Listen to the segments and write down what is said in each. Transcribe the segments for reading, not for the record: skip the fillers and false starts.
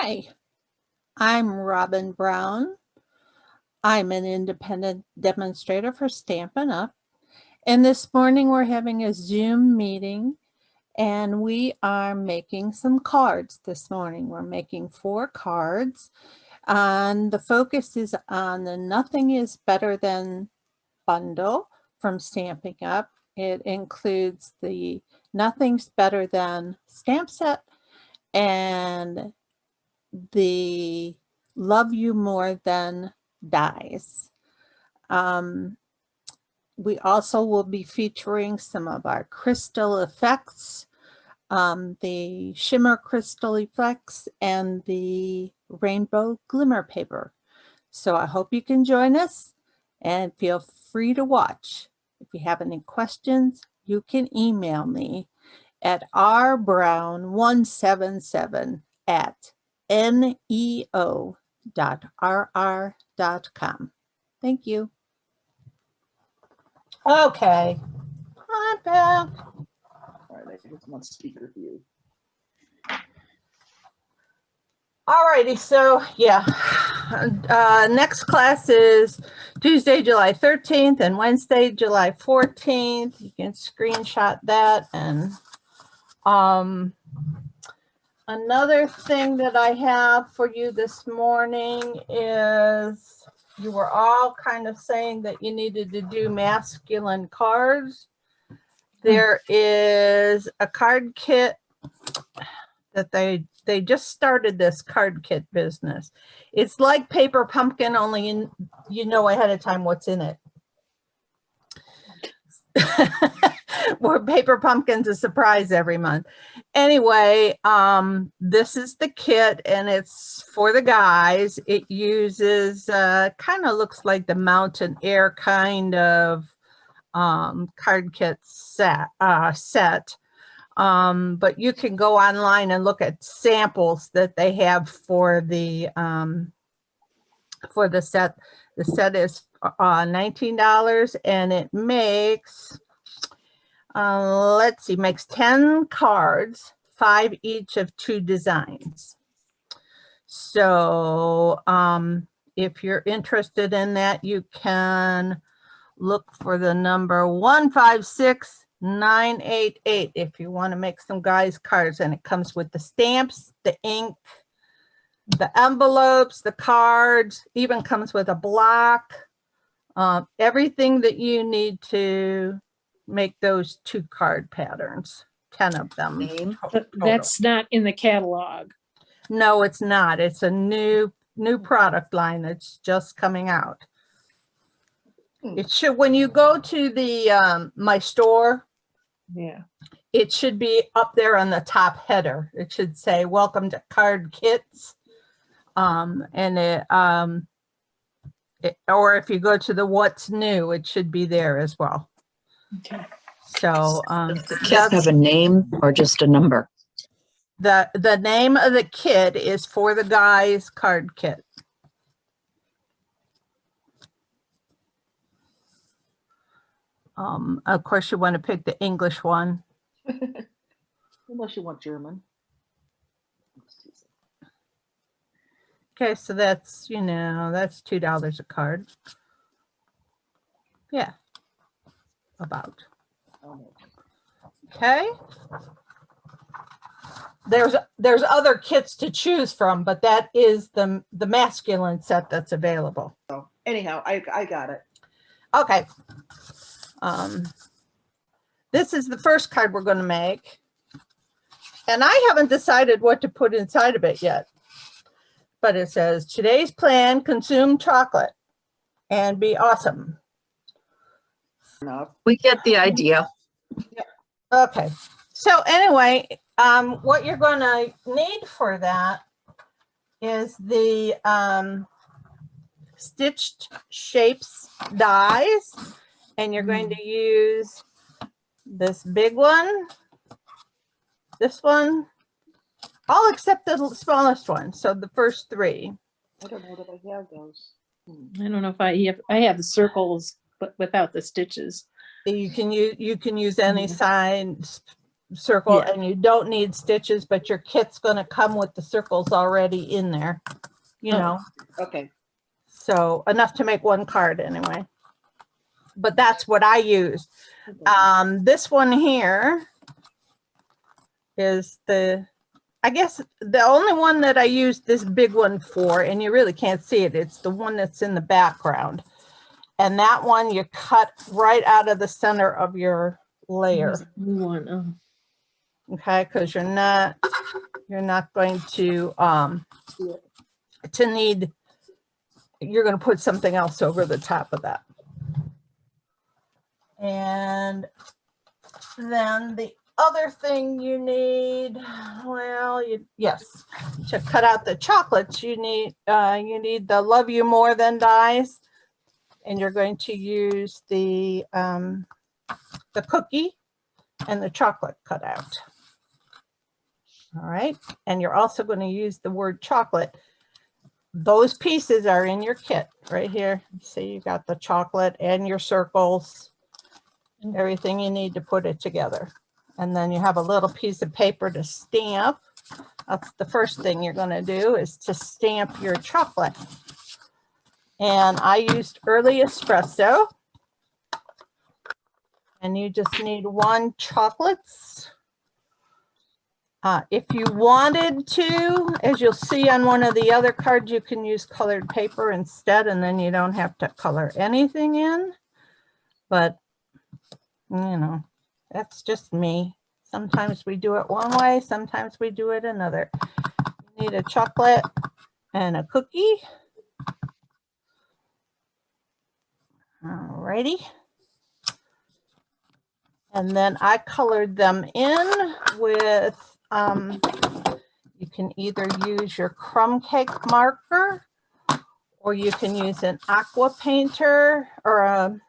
Hi, I'm Robin Brown. I'm an independent demonstrator for Stampin' Up. And this morning we're having a Zoom meeting and we are making some cards this morning. We're making 4 cards and the focus is on the Nothing is Better Than bundle from Stampin' Up. It includes the Nothing's Better Than stamp set and the Love You More Than dies. We also will be featuring some of our crystal effects, the shimmer crystal effects and the rainbow glimmer paper. So I hope you can join us and feel free to watch. If you have any questions, you can email me at rbrown177@neo.rr.com. Thank you. Okay, I'm back. All right, I think it's on speaker view. Alrighty, so yeah, next class is Tuesday, July 13th and Wednesday, July 14th. You can screenshot that. And another thing that I have for you this morning is you were all kind of saying that you needed to do masculine cards. There is a card kit that they just started, this card kit business. It's like Paper Pumpkin, only you know ahead of time what's in it. Where Paper Pumpkin's a surprise every month. Anyway, this is the kit and it's for the guys. It uses kind of looks like the Mountain Air kind of card kit set. But you can go online and look at samples that they have for the set. The set is $19 and it makes, let's see, makes 10 cards, 5 each of 2 designs. So if you're interested in that, you can look for the number 156988 if you want to make some guys cards, and it comes with the stamps, the ink, the envelopes, the cards, even comes with a block, everything that you need to make those 2 card patterns, 10 of them. That's not in the catalog. No, it's not. It's a new product line that's just coming out. It should, when you go to the my store, Yeah, it should be up there on the top header. It should say welcome to card kits. And or if you go to the what's new, it should be there as well. okay. So does the kit have a name or just a number? the name of the kit is For the Guys card kit. Of course, you want to pick the English one. Unless you want German. Okay, so that's, you know, that's $2 a card. Yeah, about. Okay. There's other kits to choose from, but that is the masculine set that's available. So anyhow, I got it. Okay. This is the first card we're going to make. And I haven't decided what to put inside of it yet. But it says, today's plan, consume chocolate and be awesome. Enough. We get the idea. Okay. So anyway, what you're going to need for that is the stitched shapes dies. And you're going to use this big one, this one, all except the smallest one. So the first 3. I don't know that I have those. I don't know if I have the circles, but without the stitches. You can use any size circle Yeah. and you don't need stitches, but your kit's going to come with the circles already in there, you Oh. know, Okay. so enough to make one card anyway. But that's what I use. This one here is I guess the only one that I use this big one for, and you really can't see it, it's the one that's in the background. And that one you cut right out of the center of your layer. One. Oh. Okay, because you're not going to need, you're going to put something else over the top of that. And then the other thing you need, well, yes, to cut out the chocolates, you need the Love You More Than dies, and you're going to use the cookie and the chocolate cutout. All right, and you're also going to use the word chocolate. Those pieces are in your kit right here. See, you got the chocolate and your circles, everything you need to put it together. And then you have a little piece of paper to stamp. That's the first thing you're going to do, is to stamp your chocolate. And I used early espresso. And you just need 1 chocolates. If you wanted to, as you'll see on one of the other cards, you can use colored paper instead, and then you don't have to color anything in. But, you know, that's just me. Sometimes we do it one way, sometimes we do it another. You need a chocolate and a cookie. Alrighty. And then I colored them in with, you can either use your crumb cake marker, or you can use an aqua painter, or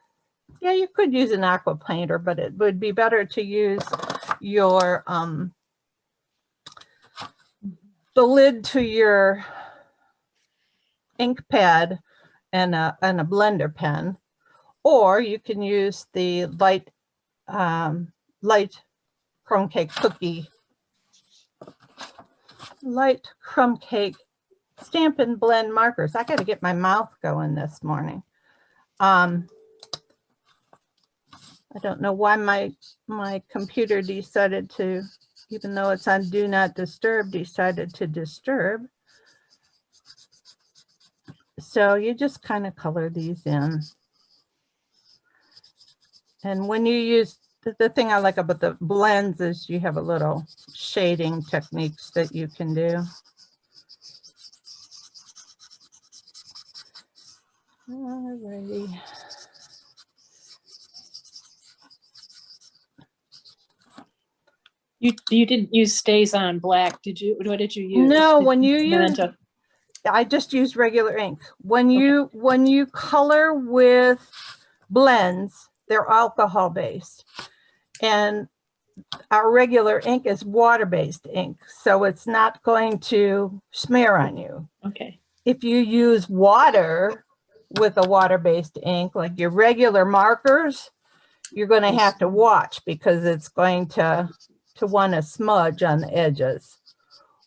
yeah, you could use an aqua painter, but it would be better to use your, the lid to your ink pad and a blender pen, or you can use the light crumb cake cookie, light crumb cake stamp and blend markers. I got to get my mouth going this morning. I don't know why my computer decided to, even though it's on do not disturb, decided to disturb. So you just kind of color these in. And when you use, the thing I like about the blends is you have a little shading techniques that you can do. Alrighty. You didn't use stays on black, did you? What did you use? No, when you use, Magenta? I just use regular ink. When you color with blends, they're alcohol based, and our regular ink is water based ink, so it's not going to smear on you. Okay. If you use water with a water based ink, like your regular markers, you're going to have to watch, because it's going to want to smudge on the edges.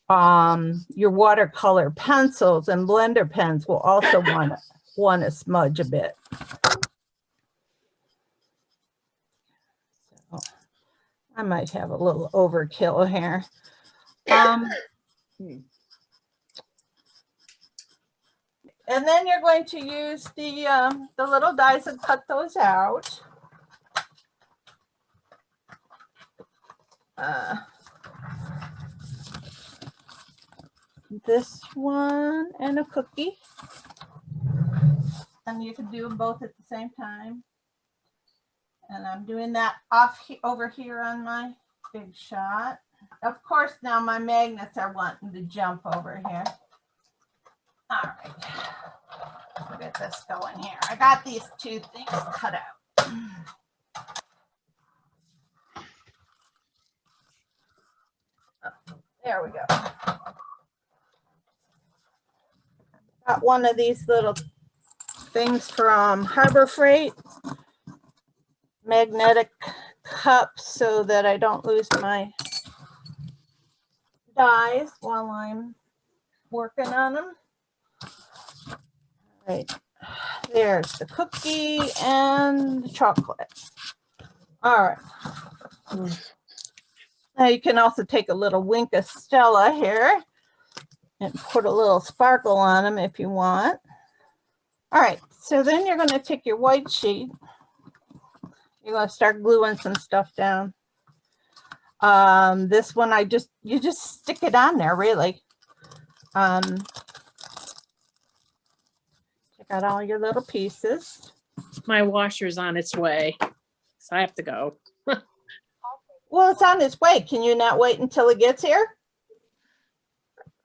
Your watercolor pencils and blender pens will also want to smudge a bit. So I might have a little overkill here. And then you're going to use the little dies and cut those out. This one and a cookie. And you can do them both at the same time. And I'm doing that over here on my big shot. Of course, now my magnets are wanting to jump over here. All right, we'll get this going here. I got these 2 things cut out. There we go. Got one of these little things from Harbor Freight, magnetic cup, so that I don't lose my dies while I'm working on them. Right, there's the cookie and the chocolate. All right. Now you can also take a little wink of Stella here and put a little sparkle on them if you want. All right, so then you're going to take your white sheet. You're going to start gluing some stuff down. This one, you just stick it on there, really. Check out all your little pieces. My washer's on its way, so I have to go. Well, it's on its way. Can you not wait until it gets here?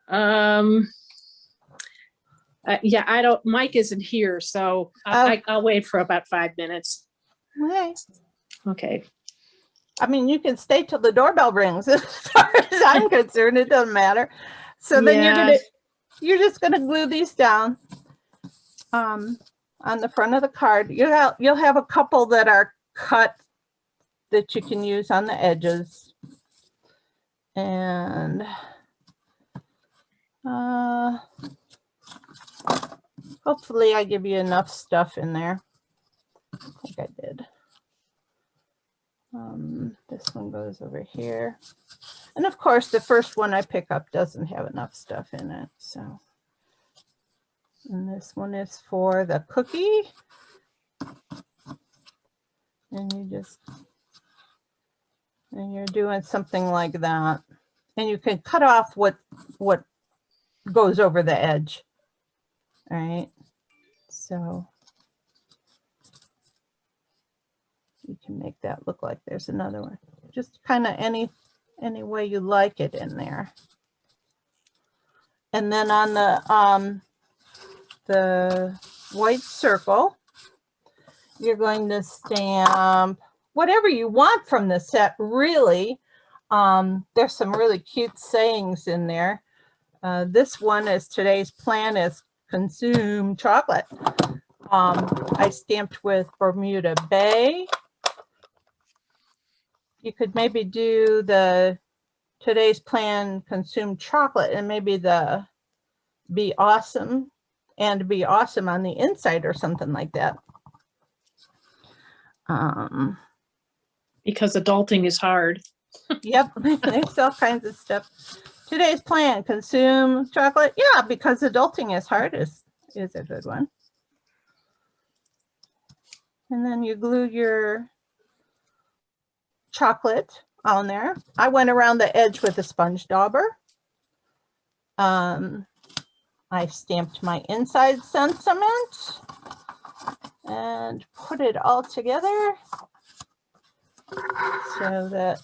Yeah, Mike isn't here, so I'll wait for about 5 minutes. Okay. Okay. I mean, you can stay till the doorbell rings. As far as I'm concerned, it doesn't matter. So then you're just gonna glue these down on the front of the card. You'll have a couple that are cut that you can use on the edges, and hopefully I give you enough stuff in there. I think I did. This one goes over here. And of course, the first one I pick up doesn't have enough stuff in it. So, and this one is for the cookie. And you're doing something like that. And you can cut off what goes over the edge. All right. So you can make that look like there's another one. Just kind of any way you like it in there. And then on the white circle, you're going to stamp whatever you want from the set, really. There's some really cute sayings in there. This one is today's plan is consume chocolate. I stamped with Bermuda Bay. You could maybe do the today's plan consume chocolate and maybe the be awesome and be awesome on the inside or something like that. Because adulting is hard. Yep, there's all kinds of stuff. Today's plan, consume chocolate. Yeah, because adulting is hard is a good one. And then you glue your chocolate on there. I went around the edge with a sponge dauber. I stamped my inside sentiment and put it all together so that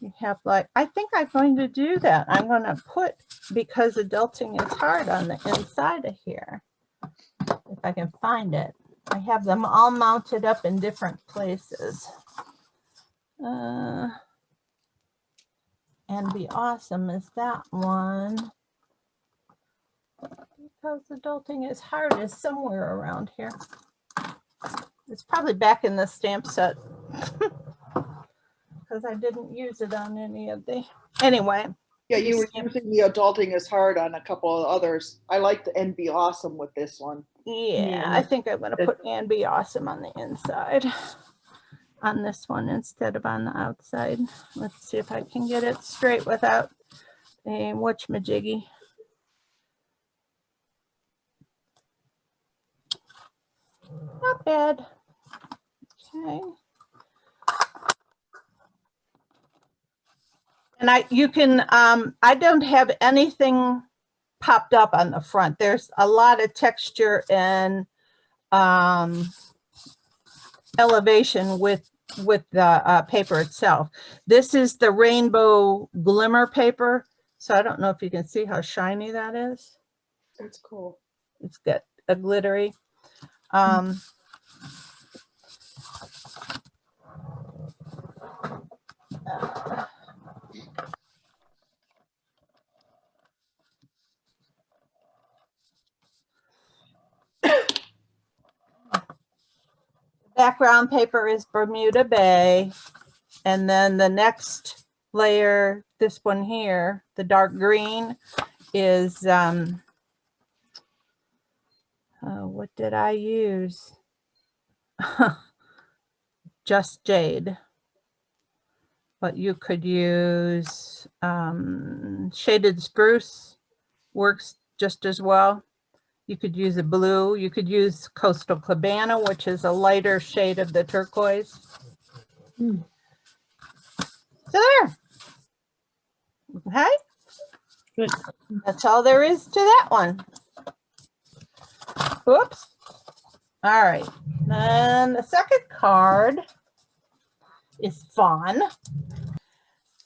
you have like, I think I'm going to do that. I'm going to put because adulting is hard on the inside of here. If I can find it. I have them all mounted up in different places. And be awesome is that one. Because adulting is hard is somewhere around here. It's probably back in the stamp set. Because I didn't use it on any of the, anyway. Yeah, you were using the adulting is hard on a couple of others. I like the and be awesome with this one. Yeah, I think I'm going to put and be awesome on the inside on this one instead of on the outside. Let's see if I can get it straight without a whatchamajiggy. Not bad. Okay. And I don't have anything popped up on the front. There's a lot of texture and elevation with the paper itself. This is the rainbow glimmer paper. So I don't know if you can see how shiny that is. That's cool. It's got a glittery. Background paper is Bermuda Bay, and then the next layer, this one here, the dark green, is, what did I use? Just Jade. But you could use shaded spruce, works just as well. You could use a blue. You could use Coastal Cabana, which is a lighter shade of the turquoise. Hmm. So there. Okay. Good. That's all there is to that one. Oops. All right. Then the second card is fun.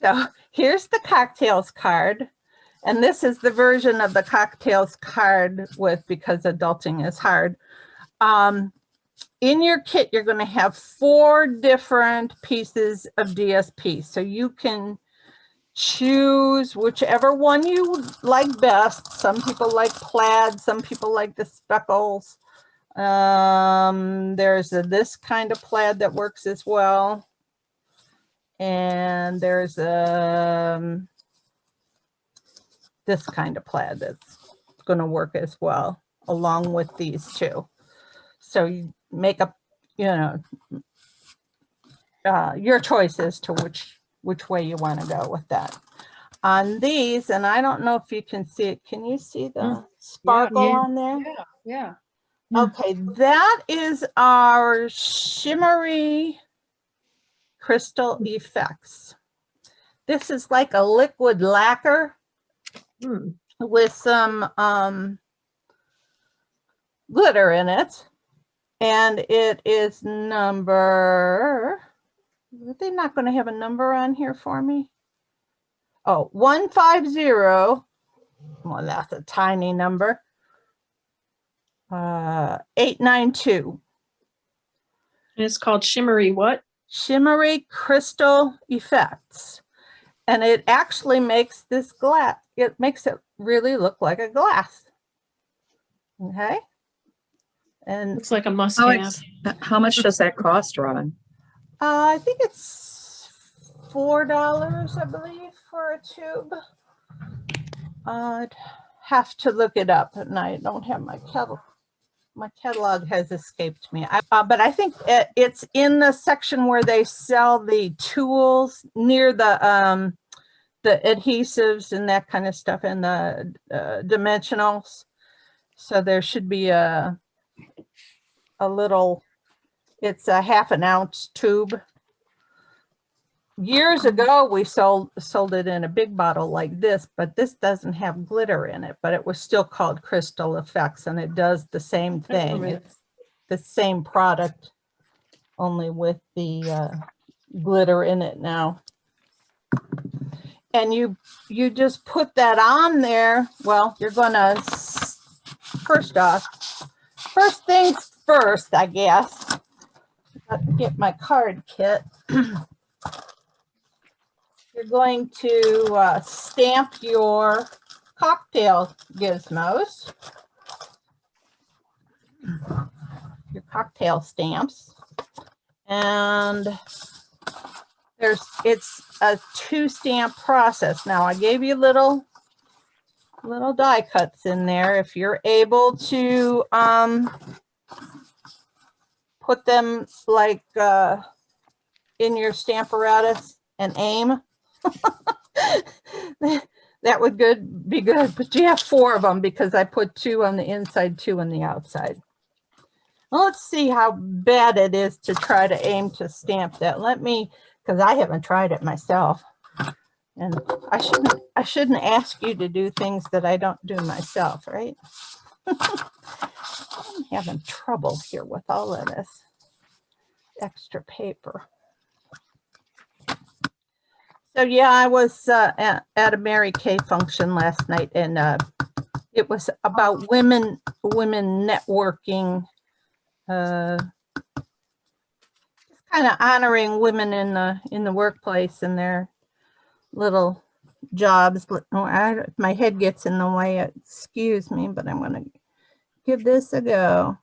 So here's the cocktails card. And this is the version of the cocktails card with Because Adulting is Hard. In your kit, you're going to have 4 different pieces of DSP. So you can choose whichever one you like best. Some people like plaid, some people like the speckles. There's this kind of plaid that works as well. And there's this kind of plaid that's going to work as well, along with these two. So you make up, your choice as to which way you want to go with that. On these, and I don't know if you can see it. Can you see the sparkle Yeah. on there? Yeah. Okay, that is our shimmery crystal effects. This is like a liquid lacquer with some glitter in it. And it is number, are they not going to have a number on here for me? Oh, 150. Well, that's a tiny number. 892. And it's called Shimmery what? Shimmery Crystal Effects. And it actually makes this glass, it makes it really look like a glass. Okay. And Looks like a must How, have. how much does that cost, Robin? I think it's $4, I believe, for a tube. I'd have to look it up, and I don't have my catalog. My catalog has escaped me. But I think it's in the section where they sell the tools near the adhesives and that kind of stuff, and the dimensionals. So there should be a little, it's a ½ ounce tube. Years ago, we sold it in a big bottle like this, but this doesn't have glitter in it, but it was still called Crystal Effects, and it does the same thing. It's the same product, only with the glitter in it now. And you just put that on there. Well, you're gonna, first things first, I guess. Let me get my card kit. You're going to stamp your cocktail gizmos, your cocktail stamps, and it's a 2-stamp process. Now I gave you little die cuts in there. If you're able to put them like in your stamparatus and aim, that would be good. But you have 4 of them because I put 2 on the inside, 2 on the outside. Well, let's see how bad it is to try to aim to stamp that. Because I haven't tried it myself. And I shouldn't ask you to do things that I don't do myself, right? I'm having trouble here with all of this extra paper. So yeah, I was at a Mary Kay function last night, and it was about women networking, just kind of honoring women in the workplace and their little jobs. My head gets in the way, excuse me, but I'm going to give this a go.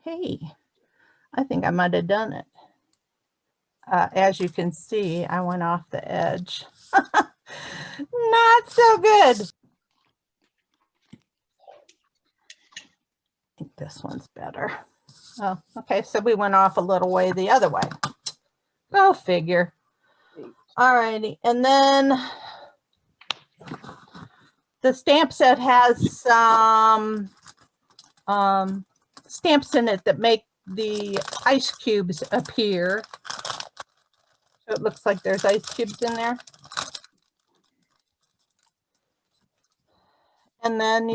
Hey, I think I might have done it. as you can see, I went off the edge. Not so good. I think this one's better. Oh, okay, so we went off a little way the other way. Go figure. All righty, and then the stamp set has some stamps in it that make the ice cubes appear. So it looks like there's ice cubes in there. And then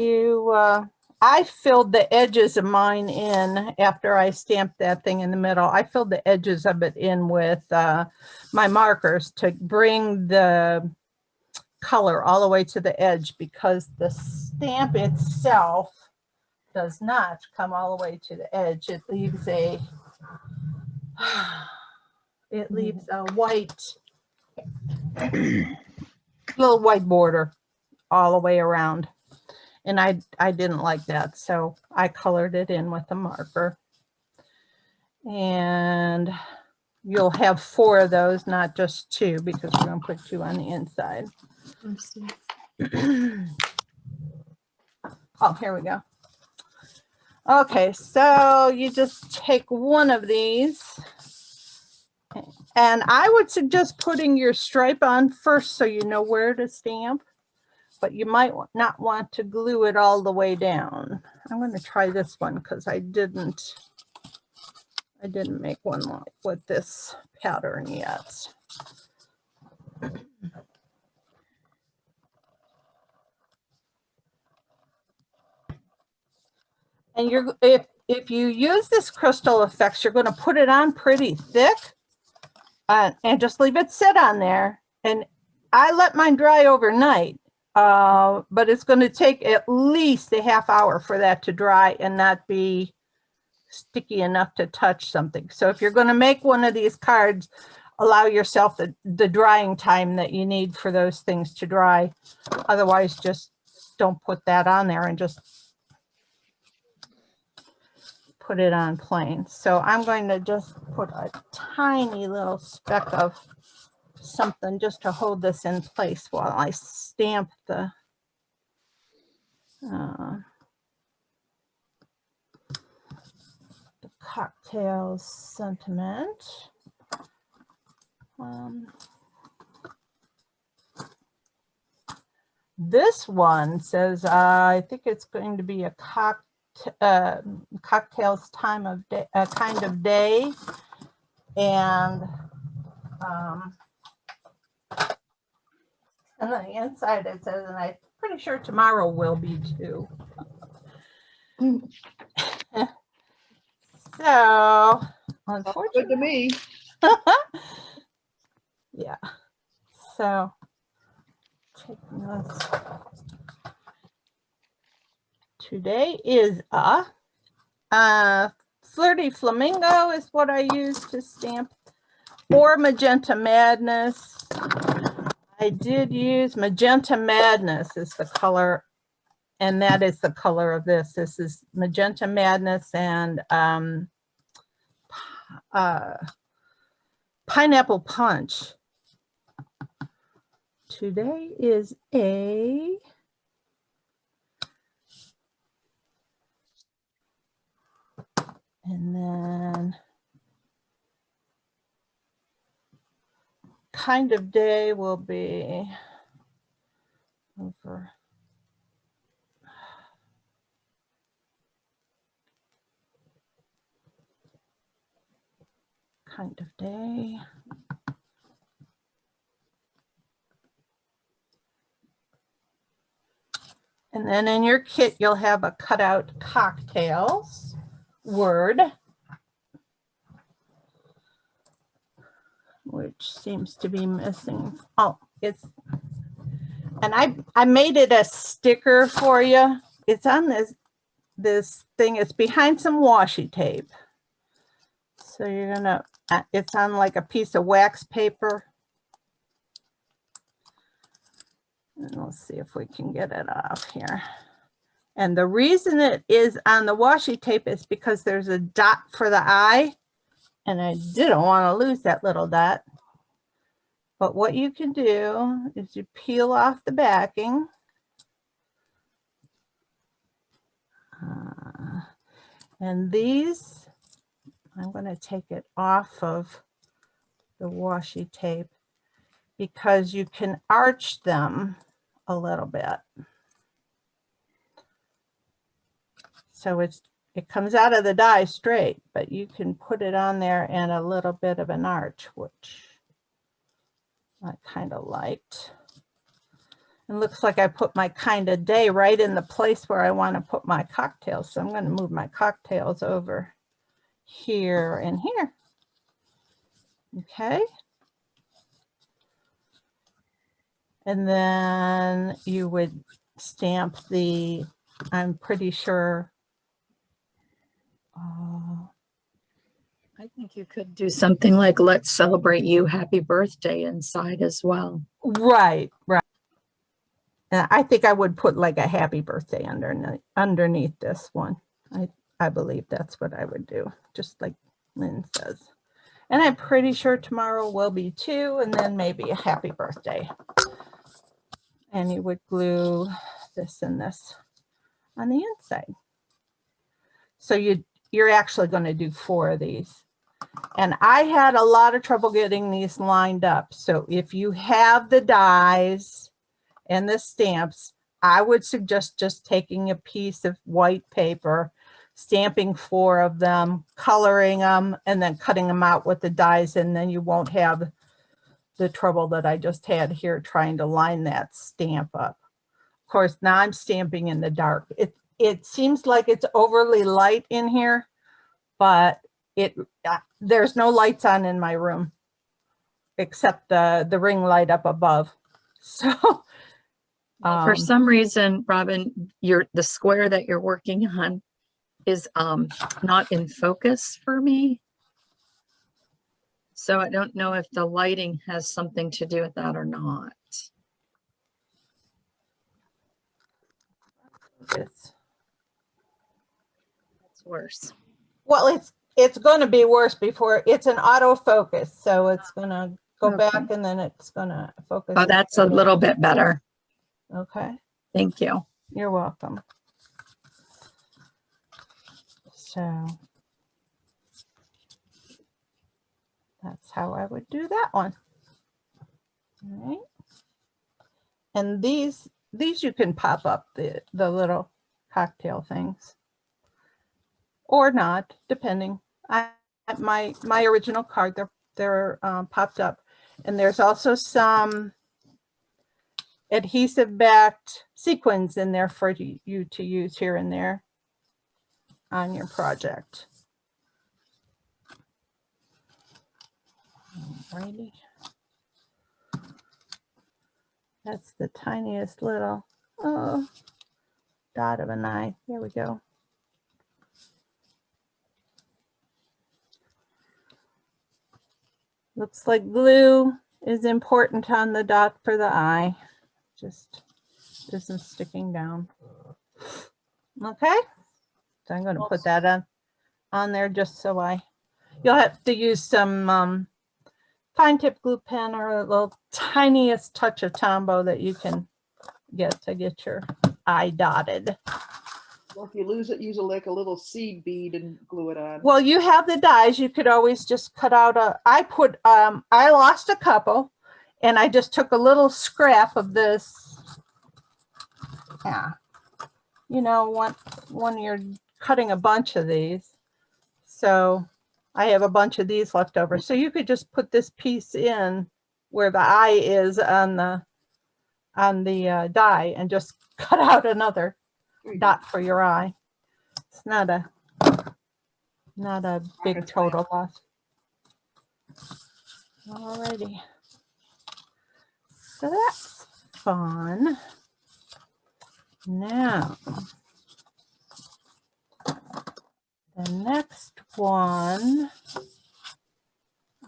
I filled the edges of mine in after I stamped that thing in the middle. I filled the edges of it in with my markers to bring the color all the way to the edge, because the stamp itself does not come all the way to the edge. It leaves a white, little white border all the way around. And I didn't like that, so I colored it in with a marker. And you'll have 4 of those, not just 2, because we're going to put 2 on the inside. Let's see. Oh, here we go. Okay, so you just take one of these. And I would suggest putting your stripe on first so you know where to stamp. But you might not want to glue it all the way down. I'm going to try this one because I didn't make one with this pattern yet. And if you use this Crystal Effects, you're going to put it on pretty thick and just leave it sit on there. And I let mine dry overnight. But it's going to take at least a half hour for that to dry and not be sticky enough to touch something. So if you're going to make one of these cards, allow yourself the drying time that you need for those things to dry. Otherwise, just don't put that on there and just put it on plain. So I'm going to just put a tiny little speck of something just to hold this in place while I stamp the cocktail sentiment. This one says, I think it's going to be a cocktails time of day, kind of day, and on the inside it says, and I'm pretty sure tomorrow will be too. So, unfortunately, Good to me. yeah. So, taking this. Today is Flirty Flamingo is what I use to stamp, or Magenta Madness. I did use Magenta Madness is the color, and that is the color of this. This is Magenta Madness and Pineapple Punch. Today is a and then kind of day will be over kind of day. And then in your kit, you'll have a cutout cocktails word, which seems to be missing. Oh, it's, and I made it a sticker for you. It's on this thing. It's behind some washi tape. So you're gonna, it's on like a piece of wax paper. And let's see if we can get it off here. And the reason it is on the washi tape is because there's a dot for the eye, And I didn't want to lose that little dot. But what you can do is you peel off the backing. And these, I'm going to take it off of the washi tape because you can arch them a little bit. So it comes out of the die straight, but you can put it on there and a little bit of an arch, which I kind of liked. It looks like I put my kind of day right in the place where I want to put my cocktails. So I'm going to move my cocktails over here and here. Okay. And then you would stamp the, I'm pretty sure. I think you could do something like "Let's celebrate you, happy birthday" inside as well. Right, right. And I think I would put like a happy birthday underneath this one. I believe that's what I would do, just like Lynn says. And I'm pretty sure tomorrow will be too, and then maybe a happy birthday. And you would glue this and this on the inside. So you're actually going to do 4 of these. And I had a lot of trouble getting these lined up. So if you have the dies and the stamps, I would suggest just taking a piece of white paper, stamping 4 of them, coloring them, and then cutting them out with the dies, and then you won't have the trouble that I just had here trying to line that stamp up. Of course, now I'm stamping in the dark. It seems like it's overly light in here, but there's no lights on in my room except the ring light up above. So For some reason, Robin, the square that you're working on is not in focus for me. So I don't know if the lighting has something to do with that or not. it's, That's worse. well, it's going to be worse before it's an autofocus. So it's going to go Okay. back and then it's going to focus. Oh, that's a little bit better. Okay. Thank you. You're welcome. So that's how I would do that one. All right. And these you can pop up the little cocktail things or not, depending. My original card, they're popped up, and there's also some adhesive backed sequins in there for you to use here and there on your project. Alrighty. That's the tiniest little dot of an eye. There we go. Looks like glue is important on the dot for the eye. Just isn't sticking down. Okay. So I'm going to put that on there just so you'll have to use some fine tip glue pen or a little tiniest touch of Tombow that you can get to get your eye dotted. Well, if you lose it, use like a little seed bead and glue it on. Well, you have the dies. You could always just cut out I lost a couple and I just took a little scrap of this. Yeah. You know, when you're cutting a bunch of these. So I have a bunch of these left over. So you could just put this piece in where the eye is on the die and just cut out another dot for your eye. It's not a big total loss. Alrighty. So that's fun. Now, the next one,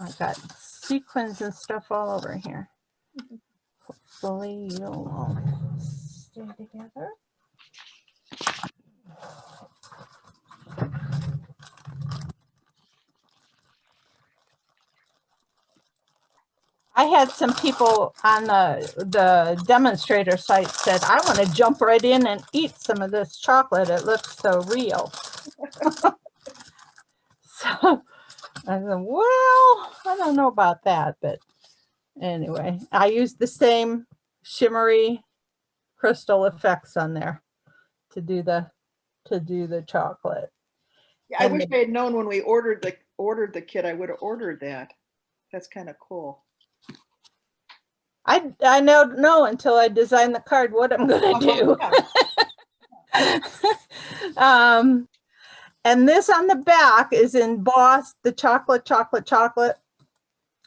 I got sequins and stuff all over here. Hopefully you'll all stay together. I had some people on the demonstrator site said, I want to jump right in and eat some of this chocolate. It looks so real. So I said, well, I don't know about that, but anyway, I used the same shimmery crystal effects on there to do the chocolate. Yeah, I And wish the- I had known when we ordered the kit, I would have ordered that. That's kind of cool. I don't know until I design the card what I'm going to do. And this on the back is embossed. The chocolate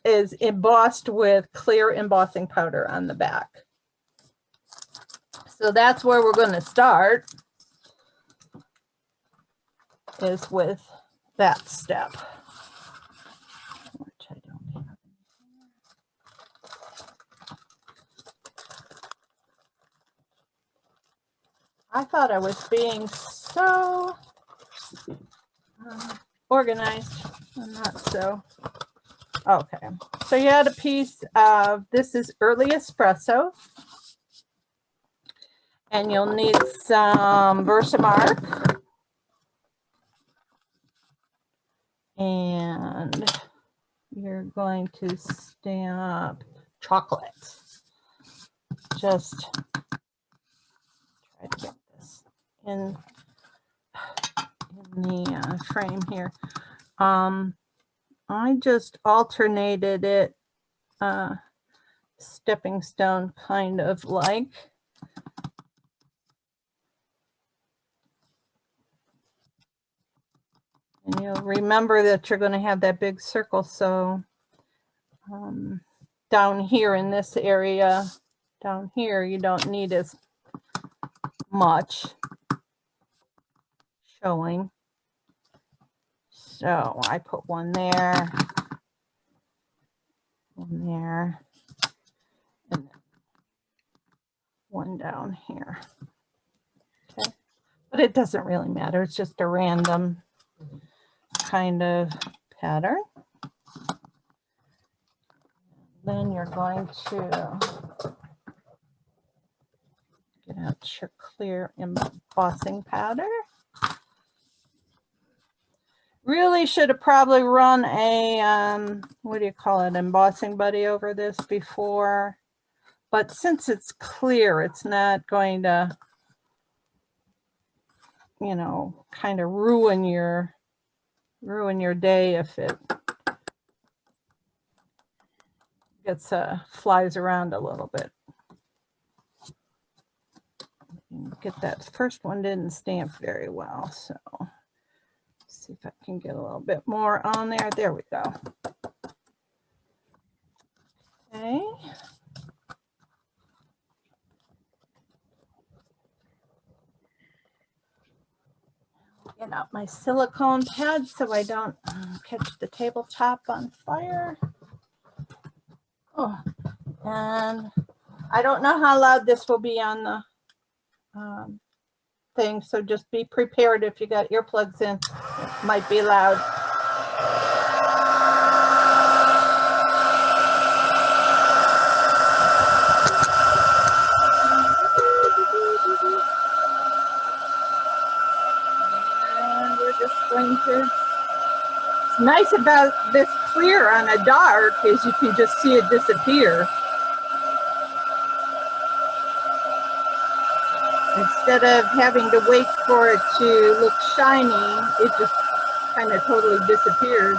is embossed with clear embossing powder on the back. So that's where we're going to start, is with that step. Which I don't have. I thought I was being so organized. I'm not so. Okay, so you had a piece of, this is early espresso. And you'll need some Versamark. And you're going to stamp chocolate. Just try to get this in the frame here. I just alternated it, stepping stone kind of like. And you'll remember that you're going to have that big circle. So down here in this area, down here, you don't need as much showing. So I put one there, and then one down here. Okay, but it doesn't really matter. It's just a random kind of pattern. Then you're going to get out your clear embossing powder. Really should have probably run a, what do you call it, embossing buddy over this before. But since it's clear, it's not going to, you know, kind of ruin your day if it gets flies around a little bit. Get that first one didn't stamp very well, so see if I can get a little bit more on there. There we go. Okay. Get out my silicone pad so I don't catch the tabletop on fire. Oh, and I don't know how loud this will be on the thing, so just be prepared if you got earplugs in. It might be loud. And we're just going to, it's nice about this clear on a dark is you can just see it disappear. Instead of having to wait for it to look shiny, it just kind of totally disappears.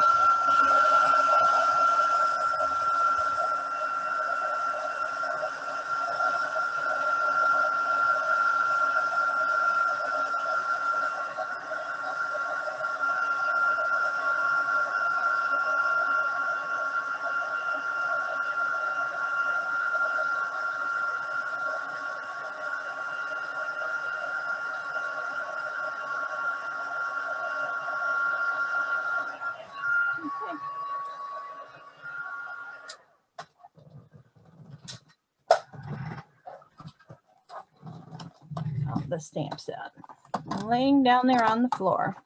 The stamp set. I'm laying down there on the floor.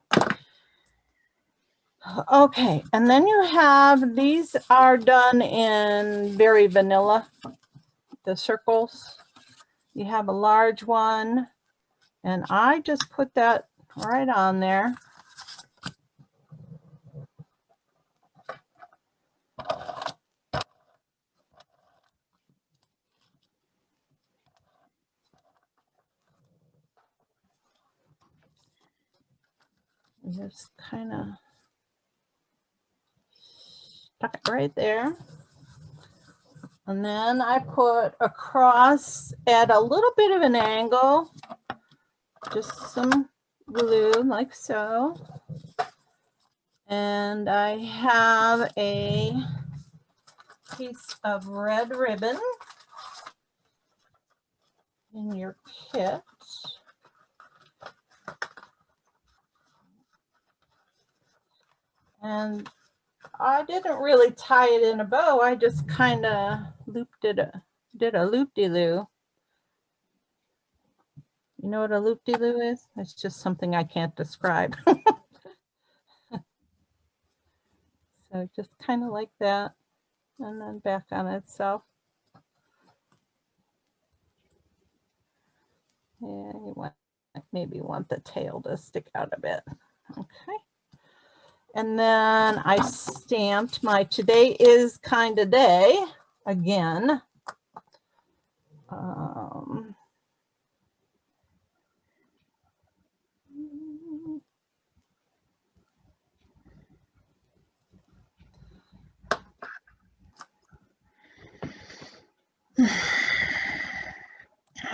Okay, and then you have, these are done in very vanilla, the circles. You have a large one, and I just put that right on there. Just kind of stuck it right there. And then I put across at a little bit of an angle, just some glue like so. And I have a piece of red ribbon in your kit. And I didn't really tie it in a bow. I just kind of looped it, did a loop-de-loo. You know what a loop-de-loo is? It's just something I can't describe. So just kind of like that, and then back on itself. Yeah, you want, maybe want the tail to stick out a bit. Okay. And then I stamped my Today Is Kinda Day again.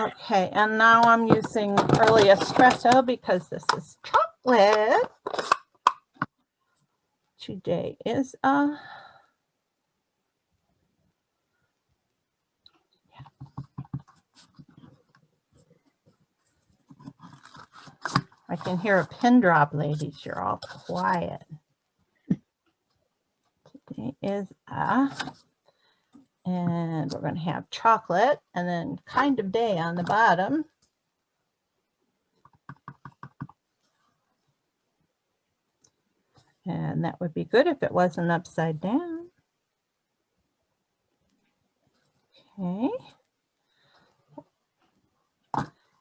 Okay, and now I'm using early espresso because this is chocolate. Today is I can hear a pin drop, ladies. You're all quiet. Today is and we're going to have chocolate and then kind of day on the bottom. And that would be good if it wasn't upside down. Okay.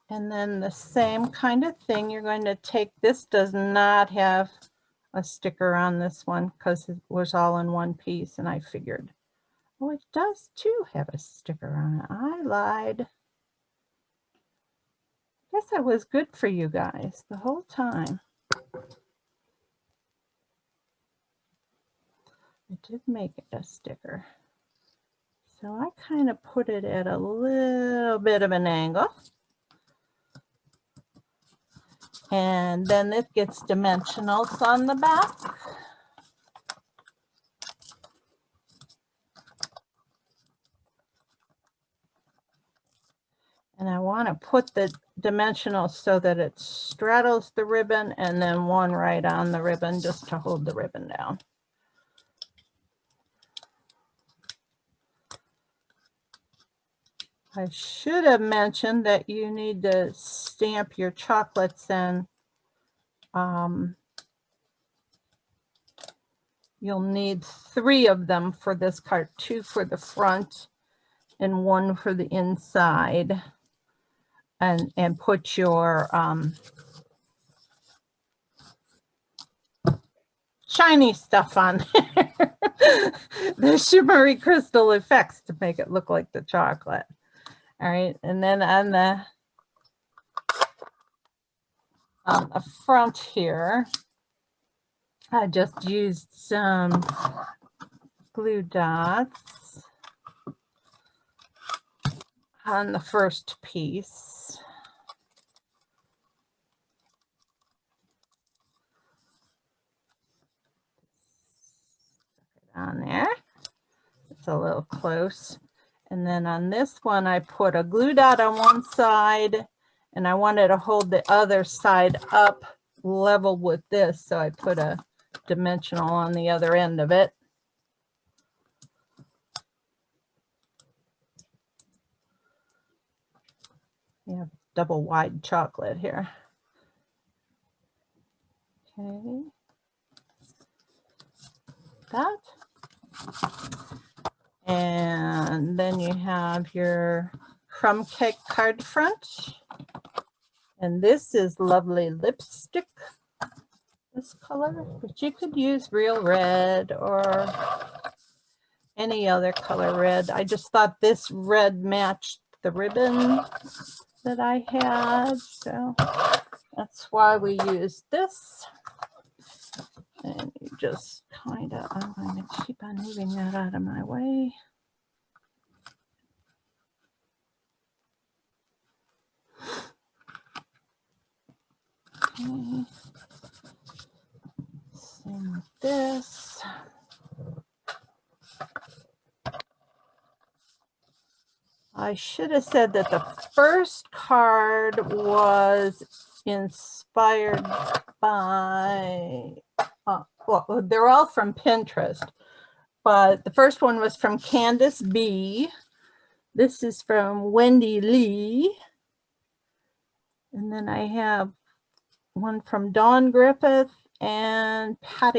And then the same kind of thing, you're going to take, this does not have a sticker on this one because it was all in one piece, and I figured, oh, it does too have a sticker on it. I lied. Guess I was good for you guys the whole time. I did make it a sticker. So I kind of put it at a little bit of an angle. And then it gets dimensionals on the back. And I want to put the dimensionals so that it straddles the ribbon and then one right on the ribbon just to hold the ribbon down. I should have mentioned that you need to stamp your chocolates in. You'll need 3 of them for this card, 2 for the front and 1 for the inside. And put your shiny stuff on there. The shimmery crystal effects to make it look like the chocolate. All right, and then on the front here, I just used some glue dots on the first piece. On there, it's a little close. And then on this one, I put a glue dot on one side, and I wanted to hold the other side up level with this, so I put a dimensional on the other end of it. You have double wide chocolate here. Okay. that. And then you have your crumb cake card front. And this is lovely lipstick, this color, but you could use real red or any other color red. I just thought this red matched the ribbon that I had, so that's why we use this. And you just kind of, I'm going to keep on moving that out of my way. Okay. Same with this. I should have said that the first card was inspired by, well, they're all from Pinterest, but the first one was from Candace B. This is from Wendy Lee. And then I have one from Dawn Griffith and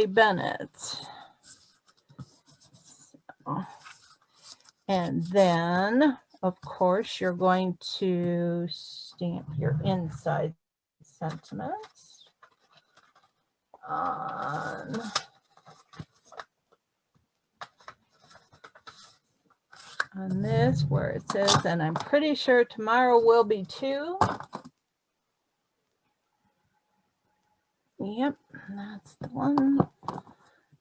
Bennett. So, and then, of course, you're going to stamp your inside sentiments on this where it says, and I'm pretty sure tomorrow will be too. Yep, that's the one.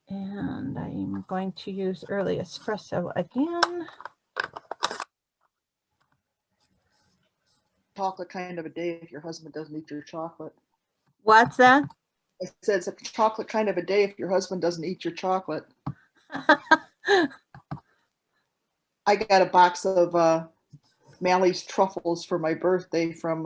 And I'm going to use early espresso again. Chocolate kind of a day if your husband doesn't eat your chocolate. What's that? I said it's a chocolate kind of a day if your husband doesn't eat your chocolate. I got a box of Mally's truffles for my birthday from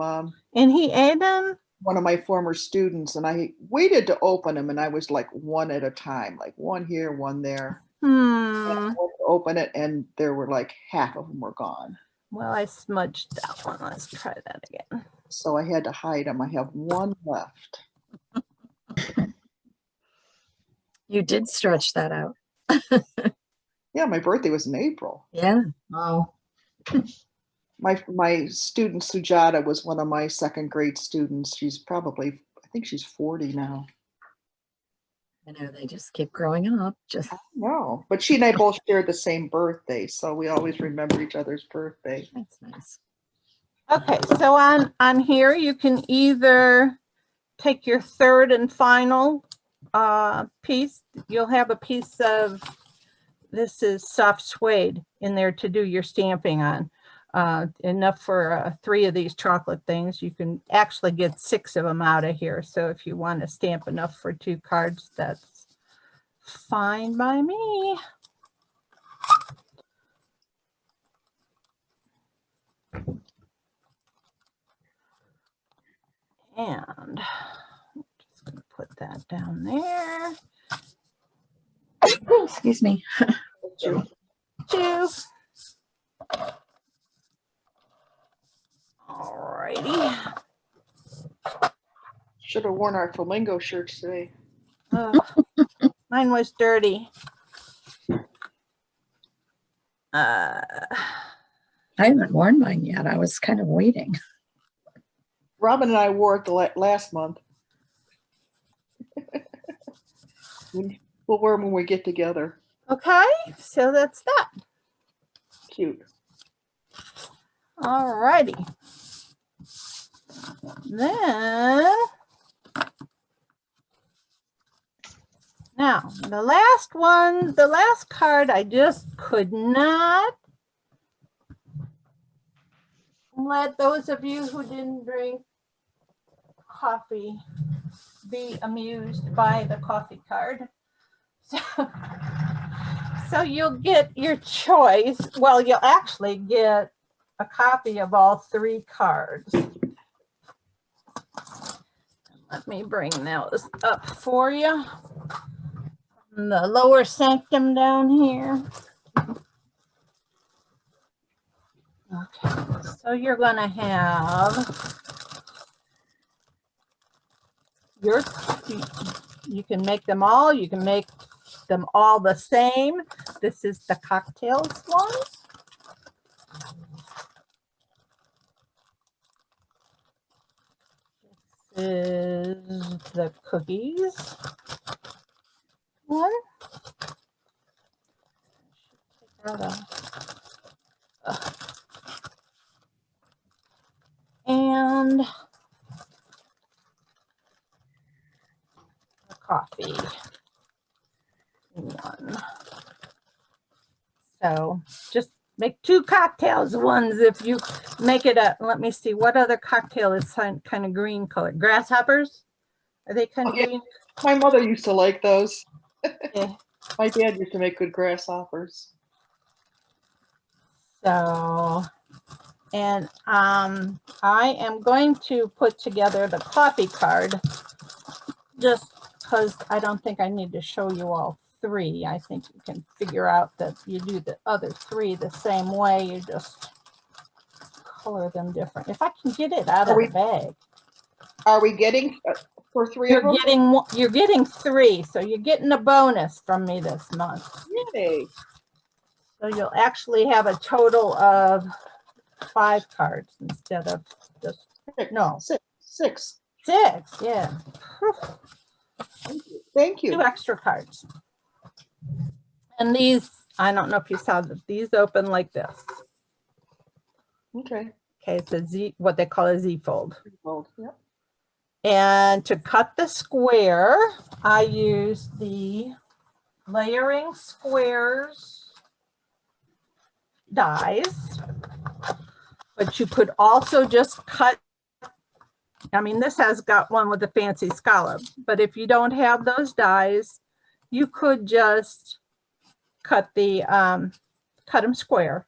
And he ate them? one of my former students, and I waited to open them, and I was like one at a time, like one here, one there. And I went to open it, and there were like half of them were gone. Well, I smudged that one. Let's try that again. So I had to hide them. I have one left. You did stretch that out. Yeah, my birthday was in April. Yeah. Wow. My student Sujata was one of my second grade students. She's probably, I think she's 40 now. I know they just keep growing up. Just No, but she and I both shared the same birthday, so we always remember each other's birthday. that's nice. Okay, so on here, you can either take your third and final piece. You'll have a piece of, this is soft suede in there to do your stamping on. Enough for 3 of these chocolate things. You can actually get 6 of them out of here. So if you want to stamp enough for 2 cards, that's fine by me. And I'm just going to put that down there. Excuse me. Two. Alrighty. Should have worn our flamingo shirts today. Oh, mine was dirty. I haven't worn mine yet. I was kind of waiting. Robin and I wore it the last month. We'll wear them when we get together. Okay, so that's that. Cute. Alrighty. Then, now the last one, the last card, I just could not let those of you who didn't drink coffee be amused by the coffee card. So you'll get your choice. Well, you'll actually get a copy of all 3 cards. Let me bring those up for you. In the lower sanctum down here. Okay, so you're going to have you can make them all. You can make them all the same. This is the cocktails one. This is the cookies one. And the coffee one. So just make 2 cocktails ones if you make it a, let me see, what other cocktail is kind of green colored? Grasshoppers? Are they kind of green? My mother used to like those. Yeah. My dad used to make good grasshoppers. So, and I am going to put together the coffee card just because I don't think I need to show you all 3. I think you can figure out that you do the other 3 the same way. You just color them different. If I can get it out of the bag. Are we getting for 3 of them? You're getting 3, so you're getting a bonus from me this month. Yay. So you'll actually have a total of 5 cards instead of just no 6. 6. Yeah. Thank you. 2 extra cards. And these, I don't know if you saw that these open like this. Okay. Okay, it's a Z, what they call a Z fold. Yep. And to cut the square, I use the layering squares dies, but you could also just cut. I mean, this has got one with a fancy scallop, but if you don't have those dies, you could just cut the cut them square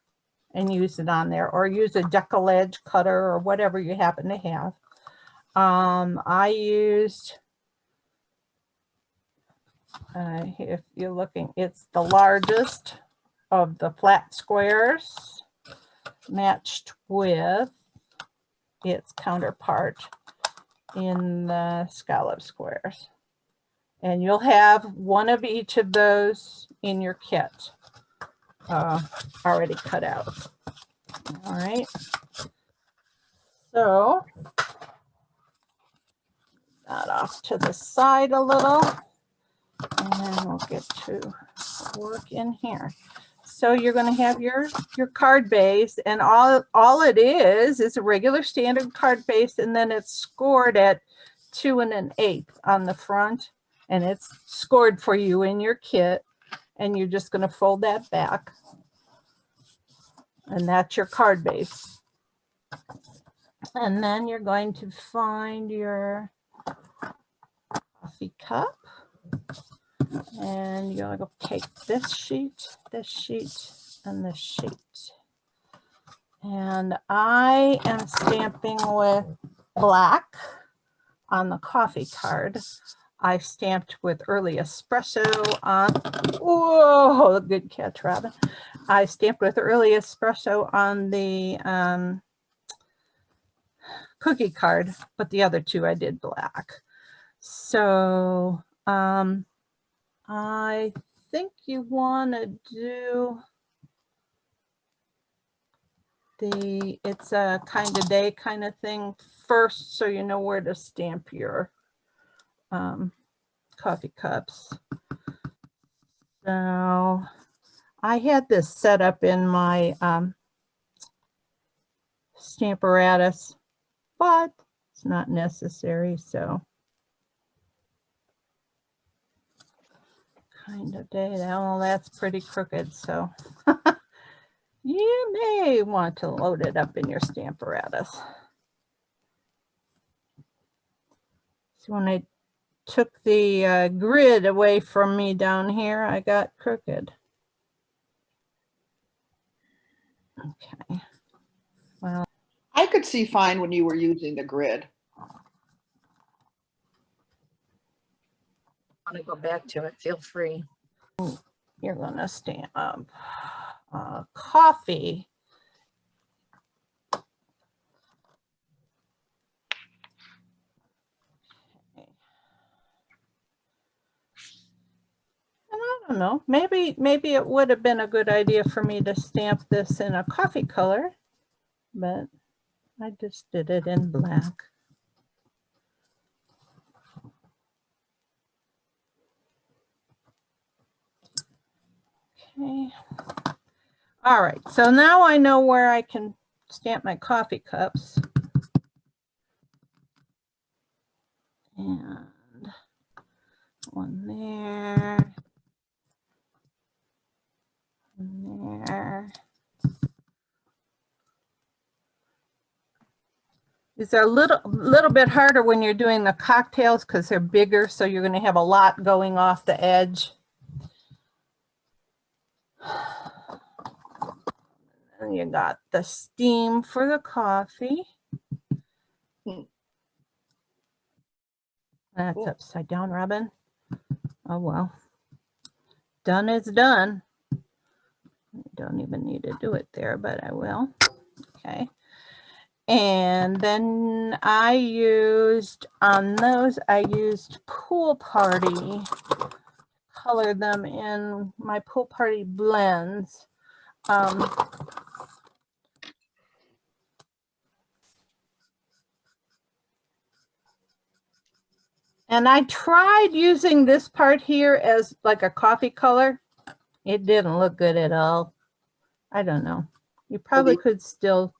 and use it on there, or use a decollage cutter or whatever you happen to have. I used, if you're looking, it's the largest of the flat squares matched with its counterpart in the scallop squares. And you'll have one of each of those in your kit already cut out. All right. So that off to the side a little, and then we'll get to work in here. So you're going to have your card base, and all it is a regular standard card base, and then it's scored at 2 1/8 on the front, and it's scored for you in your kit, and you're just going to fold that back, and that's your card base. And then you're going to find your coffee cup, and you're going to take this sheet, and this sheet. And I am stamping with black on the coffee card. I stamped with early espresso on, whoa, good catch, Robin. I stamped with early espresso on the cookie card, but the other 2 I did black. So I think you want to do it's a kind of day kind of thing first, so you know where to stamp your coffee cups. So I had this set up in my Stamparatus, but it's not necessary. So kind of day. Well, that's pretty crooked. So you may want to load it up in your Stamparatus. So when I took the grid away from me down here, I got crooked. Okay. Well, I could see fine when you were using the grid. Want to go back to it, feel free. you're going to stamp coffee. And I don't know, maybe it would have been a good idea for me to stamp this in a coffee color, but I just did it in black. Okay. All right, so now I know where I can stamp my coffee cups. And one there. One there. These are a little bit harder when you're doing the cocktails because they're bigger, so you're going to have a lot going off the edge. And you got the steam for the coffee. That's Cool. upside down, Robin. Oh, well. Done is done. Don't even need to do it there, but I will. Okay. And then I used, on those, I used Pool Party. Color them in my Pool Party blends. And I tried using this part here as like a coffee color. It didn't look good at all. I don't know. You probably could still.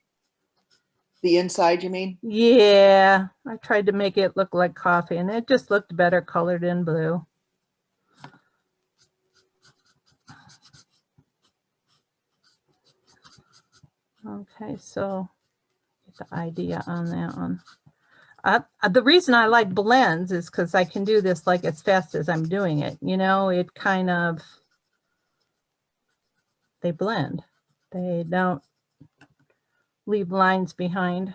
The inside, you mean? Yeah, I tried to make it look like coffee and it just looked better colored in blue. Okay, so get the idea on that one. The reason I like blends is because I can do this like as fast as I'm doing it. You know, it kind of, they blend. They don't leave lines behind.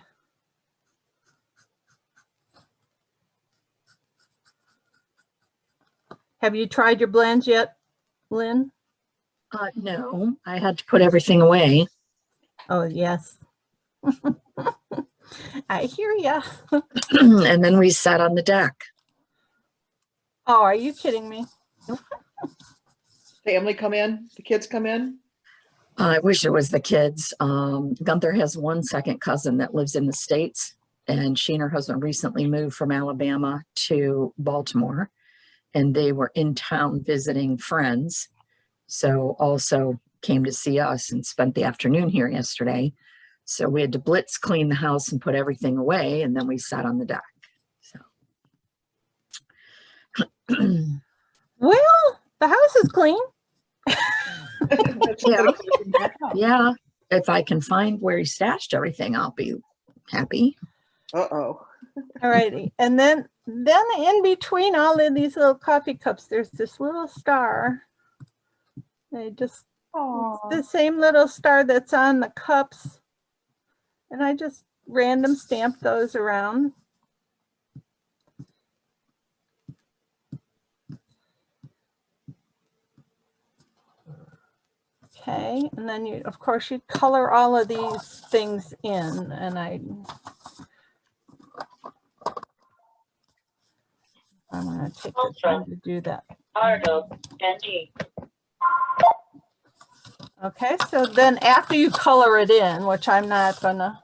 Have you tried your blends yet, Lynn? No, I had to put everything away. Oh, yes. I hear ya. And then we sat on the deck. Oh, are you kidding me? Family come in? The kids come in? I wish it was the kids. Gunther has one second cousin that lives in the States, and she and her husband recently moved from Alabama to Baltimore, and they were in town visiting friends. So also came to see us and spent the afternoon here yesterday. So we had to blitz clean the house and put everything away, and then we sat on the deck. So Well, the house is clean. yeah. Yeah. If I can find where he stashed everything, I'll be happy. Uh-oh. All righty. And then in between all of these little coffee cups, there's this little star. They just, it's the same little star that's on the cups. And I just random stamp those around. Okay, and then you, of course, you color all of these things in, and I'm going to take the time to do that. Okay, so then after you color it in, which I'm not gonna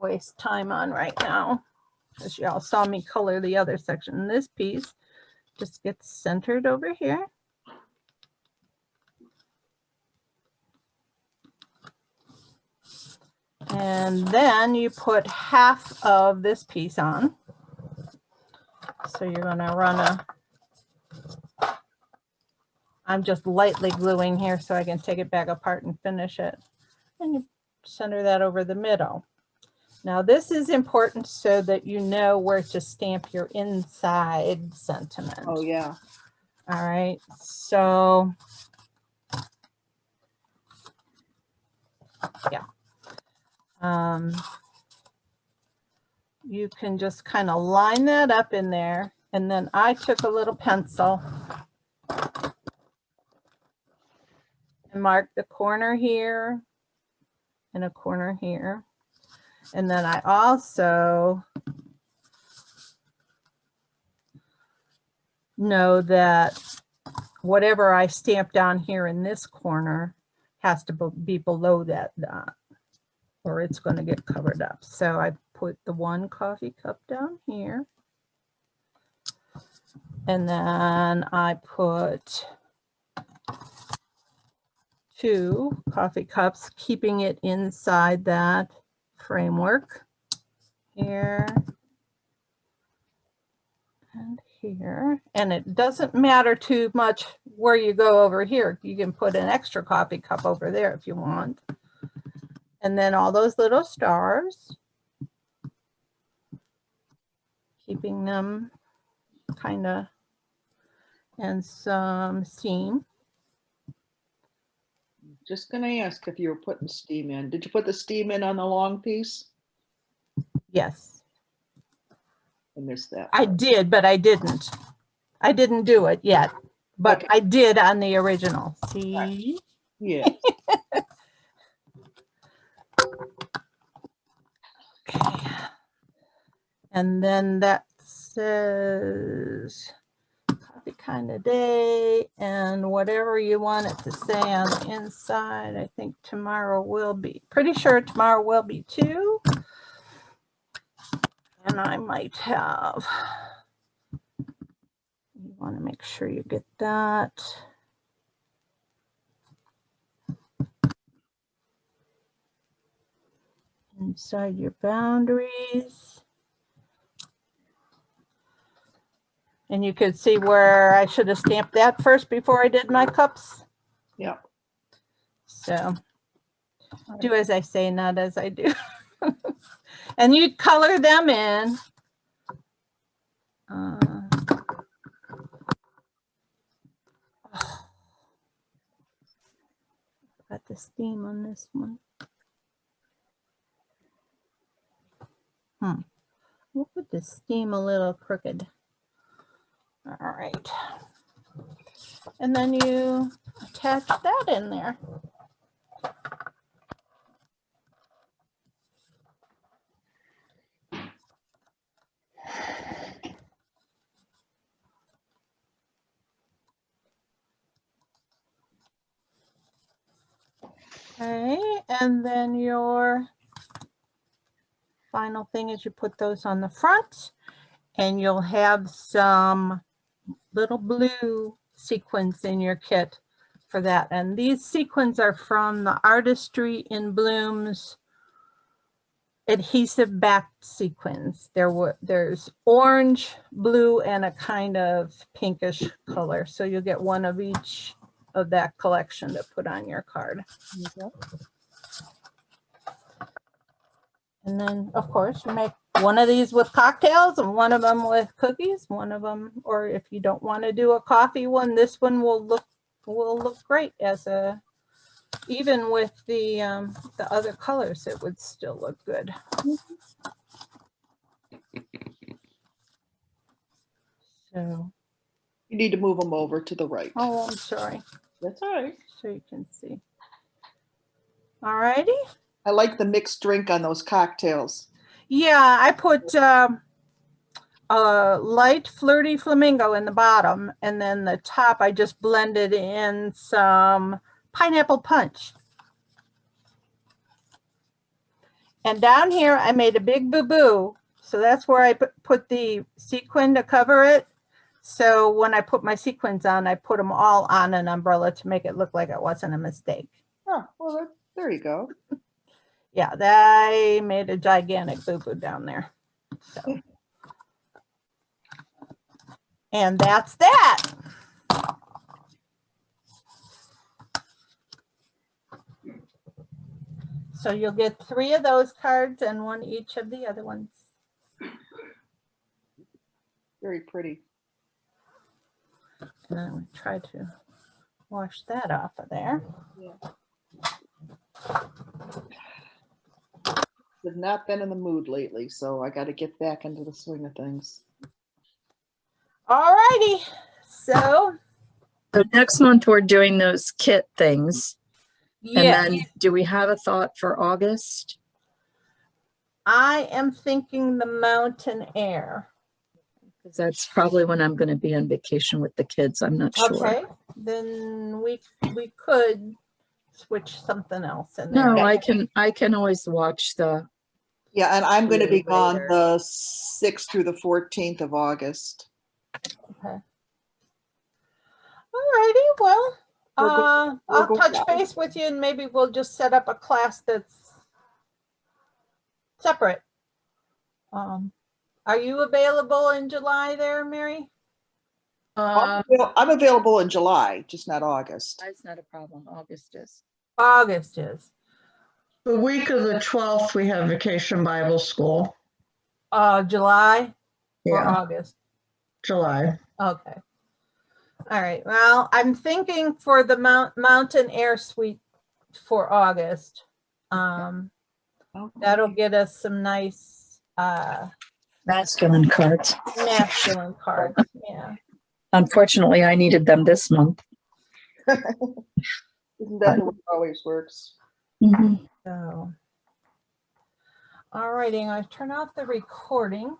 waste time on right now, because y'all saw me color the other section. This piece just gets centered over here. And then you put half of this piece on. So you're gonna run a, I'm just lightly gluing here so I can take it back apart and finish it. And you center that over the middle. Now this is important so that you know where to stamp your inside sentiment. Oh, yeah. All right, so yeah. You can just kind of line that up in there. And then I took a little pencil and marked the corner here and a corner here. And then I also know that whatever I stamp down here in this corner has to be below that dot, or it's going to get covered up. So I put the 1 coffee cup down here. And then I put 2 coffee cups, keeping it inside that framework here and here. And it doesn't matter too much where you go over here. You can put an extra coffee cup over there if you want. And then all those little stars, keeping them kind of, and some steam. Just gonna ask if you were putting steam in. Did you put the steam in on the long piece? Yes, I missed that. I did, but I didn't. I didn't do it yet, but Okay. I did on the original. See? Yeah. Okay. And then that says coffee kind of day, and whatever you want it to say on the inside. I think tomorrow will be, pretty sure tomorrow will be too. And I might have, you want to make sure you get that. Inside your boundaries. And you could see where I should have stamped that first before I did my cups. Yeah. So do as I say, not as I do. And you color them in. Got the steam on this one. We'll put the steam a little crooked. All right. And then you attach that in there. Okay, and then your final thing is you put those on the front, and you'll have some little blue sequins in your kit for that. And these sequins are from the Artistry in Blooms adhesive back sequins. There's orange, blue, and a kind of pinkish color. So you'll get one of each of that collection to put on your card. Okay. And then, of course, you make one of these with cocktails and one of them with cookies. One of them, or if you don't want to do a coffee one, this one will look great as a. Even with the other colors, it would still look good. So. You need to move them over to the right. Oh, I'm sorry. That's all right. So you can see. All righty. I like the mixed drink on those cocktails. Yeah, I put a light flirty flamingo in the bottom, and then the top I just blended in some pineapple punch. And down here I made a big boo-boo. So that's where I put the sequin to cover it. So when I put my sequins on, I put them all on an umbrella to make it look like it wasn't a mistake. Oh, well, there you go. Yeah, I made a gigantic boo-boo down there. So. And that's that. So you'll get 3 of those cards and 1 each of the other ones. Very pretty. And I would try to wash that off of there. Yeah. I've not been in the mood lately, so I got to get back into the swing of things. All righty. So next month we're doing those kit things. yeah, And then do we have a thought for August? I am thinking the mountain air. 'Cause that's probably when I'm going to be on vacation with the kids. I'm not sure. Okay, then we could switch something else in there. No, I can always watch the, Yeah, and I'm going to be gone Later. the 6th through the 14th of August. Okay. All righty, well, We'll I'll go touch fly. base with you and maybe we'll just set up a class that's separate. Are you available in July there, Mary? I'm available in July, just not August. that's not a problem. August is. August is. The week of the 12th, we have Vacation Bible School. July or Yeah, August? July. Okay. All right. Well, I'm thinking for the Mountain Air Suite for August. That'll get us some nice Masculine cards. masculine cards. Yeah. Unfortunately, I needed them this month. Isn't that the way it always works? Mhm. So, all righty. I'm going to turn off the recording.